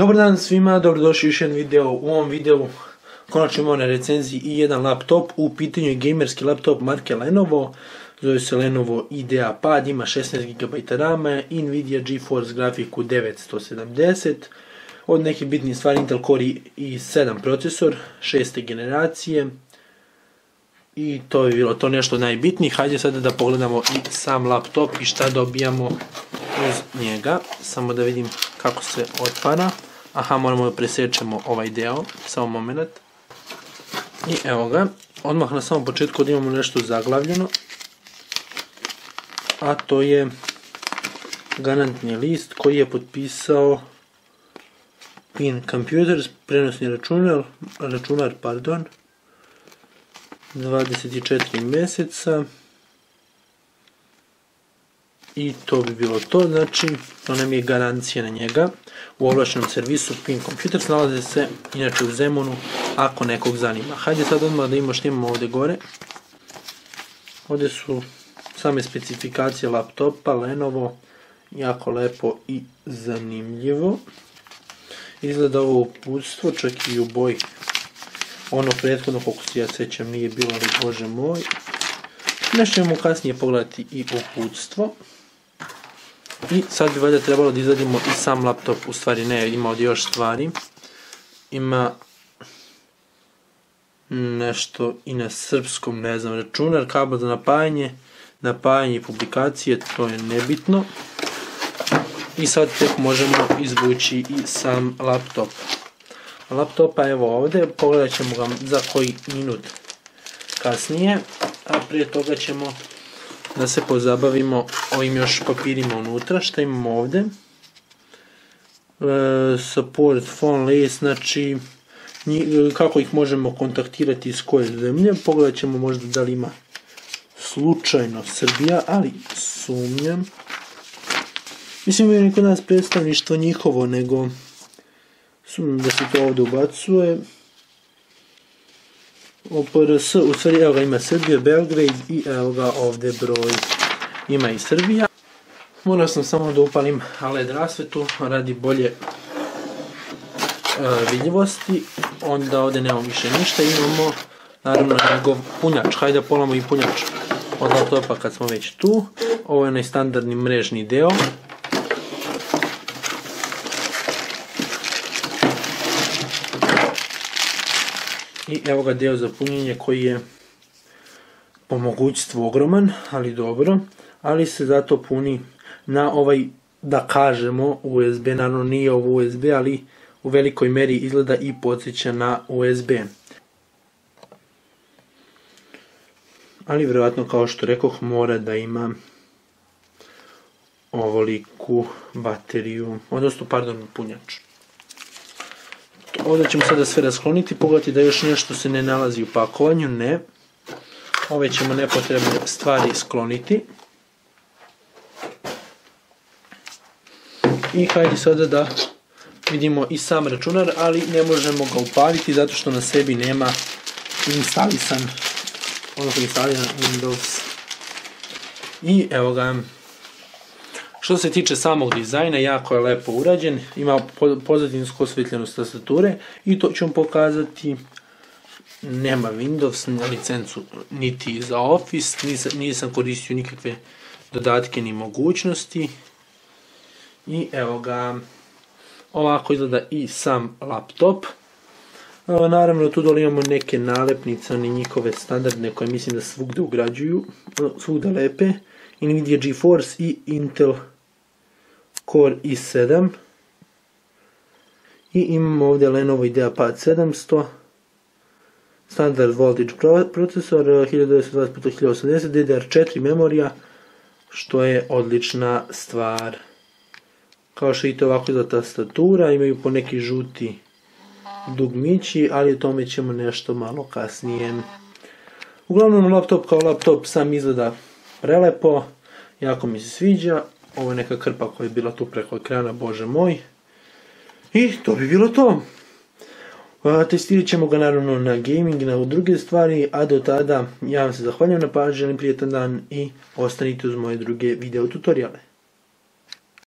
Dobar dan svima, dobrodošli u još jedan video. U ovom videu konačno imamo na recenziji i jedan laptop. U pitanju je gamerski laptop marke Lenovo. Zove se Lenovo IdeaPad, ima 16 GB RAM, Nvidia GeForce grafiku 970. Od nekih bitnih stvari Intel Core i7 procesor, 6. generacije. I to je bilo to nešto najbitnije. Hajde sada da pogledamo i sam laptop i šta dobijamo uz njega. Samo da vidim kako se otvara. Aha, moramo da presečemo ovaj deo. Samo moment. I evo ga. Odmah na samom početku da imamo nešto zaglavljeno. A to je garantni list koji je potpisao Pin Computers, prenosni računar, 24 mjeseca. I to bi bilo to, znači to nam je garancija na njega. U ovlaštenom servisu Pin Computers nalaze se inače u Zemunu ako nekog zanima. Hajde sad odmah da imamo što imamo ovdje gore. Ovdje su same specifikacije laptopa Lenovo, jako lepo i zanimljivo. Izgleda ovo uputstvo, čak i u boji. Ono prethodno, koliko se ja sećam, nije bilo, ali bože moj. Nešto ćemo kasnije pogledati i uputstvo. I sad bi valjda trebalo da izradimo i sam laptop, u stvari ne, ima ovdje još stvari. Ima nešto i na srpskom, ne znam, računar, kabel za napajanje i publikacije, to je nebitno. I sad tek možemo izvući i sam laptop. Laptopa evo ovdje, pogledat ćemo ga za koji minut kasnije, a prije toga ćemo da se pozabavimo ovim još papirima unutra. Šta imamo ovdje? Support phone list, znači kako ih možemo kontaktirati iz koje zemlje. Pogledat ćemo možda da li ima slučajno Srbija, ali sumnjam. Mislim da je kod nas predstavništvo njihovo, nego sumnjam da se to ovdje ubacuje. OPRS, u stvari evo ga ima Srbija, Belgrade i evo ga ovdje broj. Ima i Srbija. Morao sam samo da upalim LED rasvetu radi bolje vidljivosti. Onda ovdje nemamo više ništa. Imamo naravno njegov punjač. Hajde da pogledamo i punjač od laptopa kad smo već tu. Ovo je onaj standardni mrežni deo. I evo ga deo za punjenje koji je po mogućstvu ogroman, ali dobro. Ali se zato puni na ovaj, da kažemo, USB. Naravno nije ovo USB, ali u velikoj meri izgleda i podsjeća na USB. Ali vjerojatno, kao što rekoh, mora da ima ovoliku bateriju, odnosno, pardon, punjač. Ovdje ćemo sada sve raskloniti, pogledati da još nešto se ne nalazi u pakovanju, ne. Ove ćemo nepotrebne stvari skloniti. I hajde sada da vidimo i sam računar, ali ne možemo ga upaliti zato što na sebi nema instalisan Windows. I evo ga. Što se tiče samog dizajna, jako je lepo urađen, ima pozadinsku osvetljenost tastature i to ću vam pokazati. Nema Windows licencu niti za Office, nisam koristio nikakve dodatke ni mogućnosti. I evo ga, ovako izgleda i sam laptop. Naravno tu dole imamo neke nalepnice, one njihove standardne koje mislim da svugde ugrađuju, svugde lepe. Nvidia GeForce i Intel Core i7. I imamo ovdje Lenovo IdeaPad 700. Standard voltage procesor 1920x1080, DDR4 memorija, što je odlična stvar. Kao što vidite, ovako izgleda tastatura, imaju po neki žuti dugmići, ali o tome ćemo nešto malo kasnije. Uglavnom, laptop kao laptop sam izgleda prelepo, jako mi se sviđa. Ovo je neka krpa koja je bila tu preko ekrana, bože moj. I to bi bilo to. Testirat ćemo ga naravno na gaming, na druge stvari, a do tada ja vam se zahvaljujem na pažnji, želim prijetan dan i ostanite uz moje druge video tutoriale.